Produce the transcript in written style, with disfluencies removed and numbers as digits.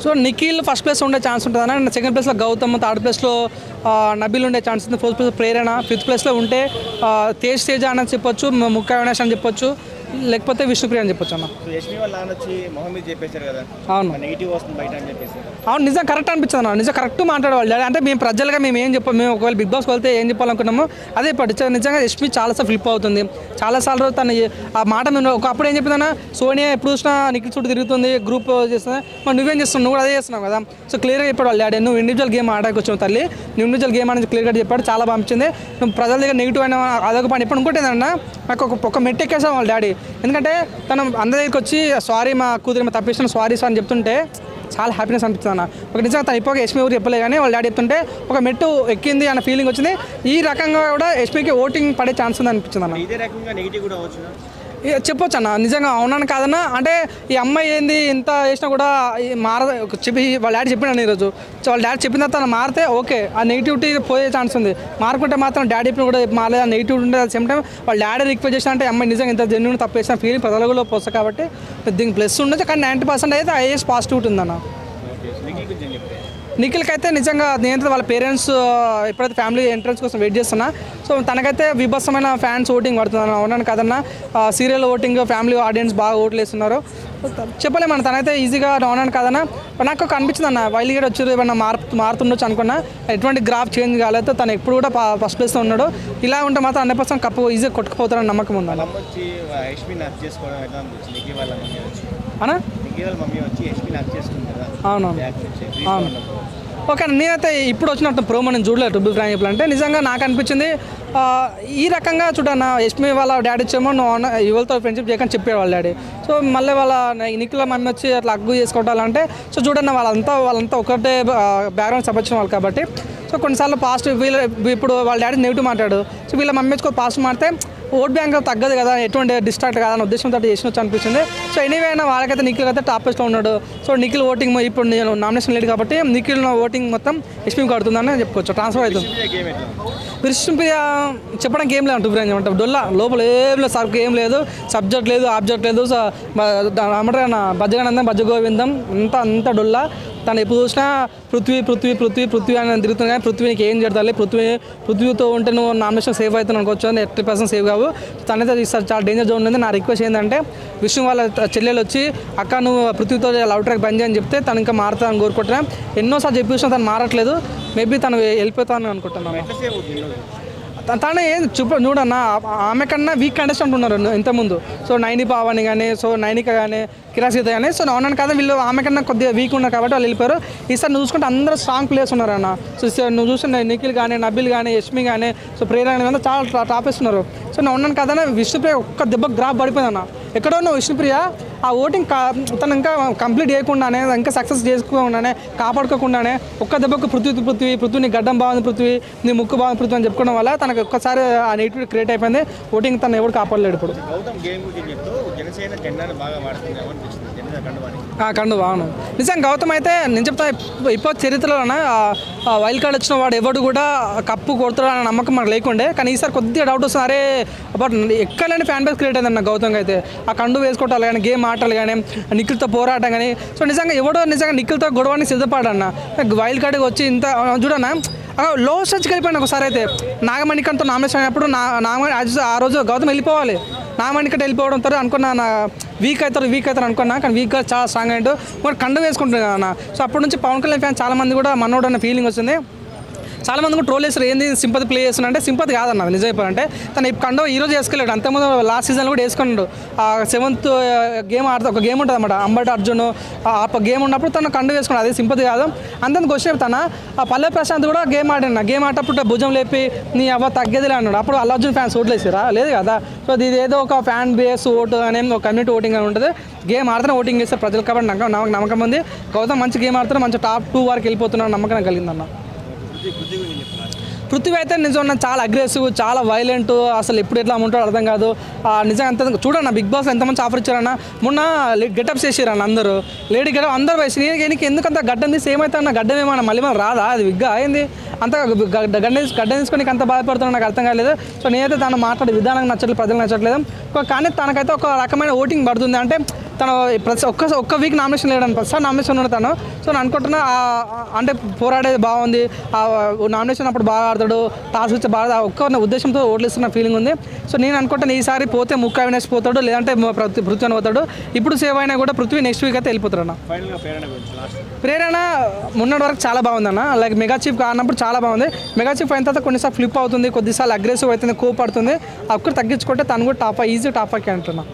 So Nikhil first place ఉండే chance ఉంటుంది అన్న, సెకండ్ ప్లేస్లో గౌతమ్, థర్డ్ ప్లేస్లో నబీల్ ఉండే ఛాన్స్ ఉంది, ఫోర్త్ ప్లేస్ ప్రేరణ, ఫిఫ్త్ ప్లేస్లో ఉంటే తేజ అని చెప్పొచ్చు, ముక్కా వినాష్ అని చెప్పొచ్చు, లేకపోతే విష్ణుప్రియ అని చెప్పొచ్చు అన్న. అవును అవును, నిజం కరెక్ట్ అనిపించింది అన్న, నిజం కరెక్ట్ మాట్లాడేవాళ్ళు. అంటే మేము ప్రజలుగా మేము ఏం చెప్పాము, మేము ఒకవేళ బిగ్ బాస్ వెళ్తే ఏం చెప్పాలనుకున్నాము అదే పట్టించారు. నిజంగా యష్మి చాలాసార్లు ఫ్లిప్ అవుతుంది, చాలాసార్లు తను ఆ మాట మేము ఒకప్పుడు ఏం చెప్పిందన్నా, సోనియా ఎప్పుడు చూసినా నిఖిల్ చుట్టూ తిరుగుతుంది, గ్రూప్ చేస్తున్నా, మరి నువ్వేం చేస్తున్నావు, నువ్వు కూడా అదే చేస్తున్నావు కదా. సో క్లియర్గా చెప్పాడు వాళ్ళు డాడీ, నువ్వు ఇండివిజువల్ గేమ్ ఆడడానికి వచ్చావు తల్లి, నువ్వు ఇండివిజువల్ గేమ్ అనేది క్లియర్గా చెప్పాడు, చాలా పంపించింది. నువ్వు ప్రజల దగ్గర నెగిటివ్ అయినా అదొక పని. ఇప్పుడు ఇంకోటి ఏంటన్నా, నాకు ఒక మెట్టు ఎక్కేసాం వాళ్ళ డాడీ, ఎందుకంటే తను అందరి దగ్గరికి వచ్చి సారీ మా కూతురు తప్పించిన సారీ అని చెప్తుంటే చాలా హ్యాపీనెస్ అనిపిస్తుంది అన్న. ఒక నిజంగా తను ఇప్పుడు యష్మి ఊరు చెప్పలే కానీ వాళ్ళ డాడీ చెప్తుంటే ఒక మెట్టు ఎక్కింది అన్న ఫీలింగ్ వచ్చింది. ఈ రకంగా కూడా యష్మికి ఓటింగ్ పడే ఛాన్స్ ఉంది అనిపించింది అన్న. ఇదే రకంగా నెగిటివ్ కూడా వచ్చు చెప్పొచ్చు అన్న, నిజంగా అవునని కాదన్నా. అంటే ఈ అమ్మాయి ఏంది ఇంత చేసినా కూడా చెప్పి వాళ్ళ డాడీ చెప్పినాను ఈరోజు. సో వాళ్ళ డాడీ చెప్పిన తర్వాత మారితే ఓకే, ఆ నెగిటివిటీ పోయే ఛాన్స్ ఉంది. మారుకుంటే మాత్రం డాడీ కూడా మారలేదు, ఆ నెగిటివిటీ ఉండే సేమ్ టైం వాళ్ళ డాడీ రిక్వెస్ట్ చేసిన అంటే అమ్మాయి నిజంగా ఇంత జెన్యున్ తప్పు చేసిన ఫీలింగ్ ప్రజలలో పోస్తుంది కాబట్టి దీనికి ప్లస్ ఉండొచ్చు. కానీ 90% అయితే ఐఏఎస్ పాజిటివిటీ ఉందన్న. నిఖిల్కి అయితే నిజంగా నేనైతే వాళ్ళ పేరెంట్స్ ఎప్పుడైతే ఫ్యామిలీ ఎంట్రన్స్ కోసం వెయిట్ చేస్తున్నా, సో తనకైతే విభత్సమైన ఫ్యాన్స్ ఓటింగ్ పడుతున్నాను. అవునని కదన్నా, సీరియల్ ఓటింగ్ ఫ్యామిలీ ఆడియన్స్ బాగా ఓట్లు వేస్తున్నారు. చెప్పలేమన్న, తనైతే ఈజీగా అవునని కదన్నా. నాకు అనిపించింది అన్న, వైల్డ్ గేట్ వచ్చి ఏమన్నా మారుతుండొచ్చు అనుకున్నా, ఎటువంటి గ్రాఫ్ చేంజ్ కాలేదు. తను ఎప్పుడు కూడా ఫస్ట్ ప్లేస్లో ఉన్నాడు. ఇలా ఉంటే మాత్రం 100% కప్పు ఈజీగా కొట్టుకుపోతారని నమ్మకం ఉంది అన్న. అవునవును అవును, ఓకే. నేనైతే ఇప్పుడు వచ్చినట్టు ప్రోమో నేను చూడలేదు ట్రిపుల్ ఫ్రాంక్ చెప్పాలంటే. నిజంగా నాకు అనిపించింది ఈ రకంగా చూడన్న, యష్మి వాళ్ళ డాడీ వచ్చేమో నువ్వు యువలతో ఫ్రెండ్షిప్ చేయకని చెప్పాడు వాళ్ళ డాడీ. సో మళ్ళీ వాళ్ళ నిఖిల్ మమ్మీ వచ్చి అట్లా అగ్గు చేసుకోవాలంటే, సో చూడన్న వాళ్ళంతా ఒకటే బ్యాక్గ్రౌండ్ సంబంధించిన వాళ్ళు కాబట్టి, సో కొన్నిసార్లు పాజిటివ్ ఇప్పుడు వాళ్ళ డాడీ నెగిటివ్ మాట్లాడు, సో వీళ్ళ మమ్మీ వచ్చి పాజిటివ్ మారితే ఓట్ బ్యాంక్ తగ్గదు కదా, ఎటువంటి డిస్ట్రాక్ట్ కదా అనే ఉద్దేశంతో చేసినట్టు అనిపించింది. సో ఎనీవే అయినా వాళ్ళకైతే నిఖిల్ అయితే టాప్ ప్లేస్లో ఉన్నాడు. సో నిఖిల్ ఓటింగ్ ఇప్పుడు నేను నామినేషన్ లేదు కాబట్టి నిఖిల్ ఓటింగ్ మొత్తం యష్మికి కడుతుందని చెప్పుకోవచ్చు, ట్రాన్స్ఫర్ అవుతుంది. విష్ణుప్రియ చెప్పడానికి ఏం లేదు అంటూ అంటే డొల్లా లోపల ఏం లేదు, సర్క్ ఏం లేదు, సబ్జెక్ట్ లేదు, ఆబ్జెక్ట్ లేదు, ఏమంటారు బజ్జగానందం బజ్జగోవిందం అంత డొల్లా. తను ఎప్పుడు చూసినా పృథ్వీ అని తిరుగుతుంది, కానీ పృథ్వీకి ఏం చేయాలి, పృథ్వీతో ఉంటే నువ్వు నామినేషన్ సేవ్ అవుతాను అనుకోవచ్చు, 80% సేవ్ కావు. తనైతే చాలా డేంజర్ జోన్ ఉంది. నా రిక్వెస్ట్ ఏంటంటే విష్ణు వాళ్ళ చెల్లెలు వచ్చి అక్క నువ్వు పృథ్వీతో లవ్ ట్రాక్ బంద్ చేయని చెప్తే తను ఇంకా మారుతానని కోరుకుంటున్నాను. ఎన్నోసార్లు చెప్పేసినా తను మారట్లేదు, మేబీ తను వెళ్ళిపోతాను అనుకుంటున్నాను. తను ఏం చూడన్నా, ఆమె కన్నా వీక్ కంటెస్టెంట్ ఉన్నారు ఇంతకుముందు. సో నైని పావని కానీ, సో నైనిక కానీ, కిరాసీత కానీ, సో అవునని కదా వీళ్ళు ఆమె కన్నా కొద్దిగా వీక్ ఉన్నారు కాబట్టి వాళ్ళు వెళ్ళిపోయారు. ఈసారి నువ్వు చూసుకుంటే అందరూ స్ట్రాంగ్ ప్లేయర్స్ ఉన్నారన్న. సో నువ్వు చూసిన నిఖిల్ కానీ, నబిల్ కానీ, యష్మి కానీ, సో ప్రేరణ కానీ చాలా టాప్ వేస్తున్నారు. సో నేను ఉన్నాను కదా, విష్ణుప్రియ ఒక్క దెబ్బ గ్రాఫ్ పడిపోయిందన్న. ఎక్కడో నువ్వు విష్ణుప్రియ ఆ ఓటింగ్ తను ఇంకా కంప్లీట్ చేయకుండానే, ఇంకా సక్సెస్ చేసుకోకుండానే, కాపాడుకోకుండానే ఒక్క దెబ్బకు పృథ్వీని గడ్డం బాగుంది పృథ్వీ, నీ ముక్కు బాగుంది పృథ్వీ అని చెప్పుకోవడం వల్ల తనకు ఒక్కసారి ఆ నెగిటివిటీ క్రియేట్ అయిపోయింది. ఓటింగ్ తను ఎవరు కాపాడలేడు ఇప్పుడు. కండు బాగున్నాను నిజంగా గౌతమ్ అయితే నేను చెప్తా, ఇప్పుడు చరిత్రలోన వైల్డ్ కార్డ్ వచ్చిన వాడు ఎవడు కూడా కప్పు కొడతాడు అనే నమ్మకం మనకు లేకుండే. కానీ ఈసారి కొద్దిగా డౌట్ వస్తుంది, అరే బట్ ఎక్కడలేని ఫ్యాన్ బేస్ క్రియేట్ అయిందన్న గౌతమ్కి అయితే. ఆ కండు వేసుకోవటాలు కానీ, గేమ్ ఆటలు కానీ, నిఖిల్తో పోరాటం కానీ, సో నిజంగా ఎవడో నిజంగా నిఖిల్తో గొడవని సిద్ధపడన్న. వైల్డ్ కార్డ్కి వచ్చి ఇంత చూడన్నా లో స్టేజ్కి వెళ్ళిపోయాను. ఒకసారి అయితే నాగమణికంతో నామినేషన్ అయినప్పుడు నాగమణి ఆ రోజు గౌతమ్ వెళ్ళిపోవాలి, నాగమణికంటే వెళ్ళిపోవడం తర్వాత అనుకున్నా వీక్ అవుతారు అనుకున్నా. కానీ వీక్గా చాలా స్ట్రాంగ్ అయ్యాడు, మరి కండు వేసుకుంటున్నాను అన్న. సో అప్పటి నుంచి పవన్ కళ్యాణ్ ఫ్యాన్ చాలామంది కూడా మనోడు అన్న ఫీలింగ్ వచ్చింది. చాలామంది కూడా ట్రోల్ చేస్తారు, ఏంది సింపతి ప్లే చేస్తున్నా అంటే సింపతి కాదన్న నిజం చెప్పాలంటే. తను కండో ఈరోజు వేసుకెళ్ళాడు, అంతకుముందు లాస్ట్ సీజన్ కూడా వేసుకున్నాడు. 7th గేమ్ ఆడితే ఒక గేమ్ ఉంటుంది అన్నమాట, అంబటి అర్జున్ ఆ గేమ్ ఉన్నప్పుడు తను కండు వేసుకున్నాడు, అదే సింపతి కాదు. అంతకు క్వశ్చన్ చెప్తాను, ఆ పల్లె ప్రశాంత్ కూడా గేమ్ ఆడినా, గేమ్ ఆడేటప్పుడు భుజం లేపి నీ అవ్వ తగ్గేదిలే అన్నాడు. అప్పుడు అల్లు అర్జున్ ఫ్యాన్స్ ఓట్లు వేసారా? లేదు కదా. సో ఇది ఏదో ఒక ఫ్యాన్ బేస్ ఓటు అనేది ఒక కమ్యూనిటీ ఓటింగ్ అని ఉంటుంది. గేమ్ ఆడితేనే ఓటింగ్ చేస్తారు ప్రజలు కాబట్టి నాకు నమ్మకం ఉంది. గౌతమ్ మంచి గేమ్ ఆడుతారు, మంచి టాప్ 2 వరకు వెళ్ళిపోతున్నారు నమ్మకం నాకు కలిగిందన్న. పృథ్వీ అయితే నిజంగా చాలా అగ్రెసివ్, చాలా వైలెంట్, అసలు ఎప్పుడు ఎట్లా ఉంటాడో అర్థం కాదు. నిజంగా అంత చూడన్న బిగ్ బాస్ ఎంతమంది ఆఫర్ ఇచ్చారన్న. మొన్న గెటప్స్ వేసారన్న అందరూ, లేడీ గెటప్ అందరూ వేసి నీకు ఎందుకంత గడ్డం తీసి ఏమైతే అన్న, గడ్డం ఏమన్నా మళ్ళీ రాదా, అది విగ్గా అయింది అంత గడ్డ తీసుకొని అంత బాధపడుతున్నా నాకు అర్థం కాలేదు. సో నేనైతే తను మాట్లాడే విధానం నచ్చట్లేదు, ప్రజలకు నచ్చట్లేదు. కానీ తనకైతే ఒక రకమైన ఓటింగ్ పడుతుంది. అంటే తను ఒక్క వీక్ నామినేషన్ లేడని ఫస్ట్ నామినేషన్ ఉన్నాడు తను. సో నేను అనుకుంటున్నా అంటే పోరాడేది బాగుంది, నామినేషన్ అప్పుడు బాగా ఆడతాడు, టాస్ ఇచ్చే బాగా ఒక్క ఉద్దేశంతో ఓట్లు ఇస్తున్న ఫీలింగ్ ఉంది. సో నేను అనుకుంటాను ఈసారి పోతే ముక్క అవినాష్ పోతాడు, లేదంటే పృథ్వీ అని పోతాడు. ఇప్పుడు సేవ్ అయినా కూడా పృథ్వీ నెక్స్ట్ వీక్ అయితే వెళ్ళిపోతాడు అన్న. ప్రేరణ మొన్నటి వరకు చాలా బాగుంది అన్న. లైక్ మెగా చీఫ్ కానప్పుడు చాలా బాగుంది. మెగా చీఫ్ అయిన తర్వాత కొన్నిసార్లు ఫ్లిప్ అవుతుంది, కొద్దిసార్లు అగ్రెసివ్ అవుతుంది, కోపడుతుంది. అక్కడ తగ్గించుకుంటే తను కూడా ఈజీ టాప్ 5 అంటున్నా.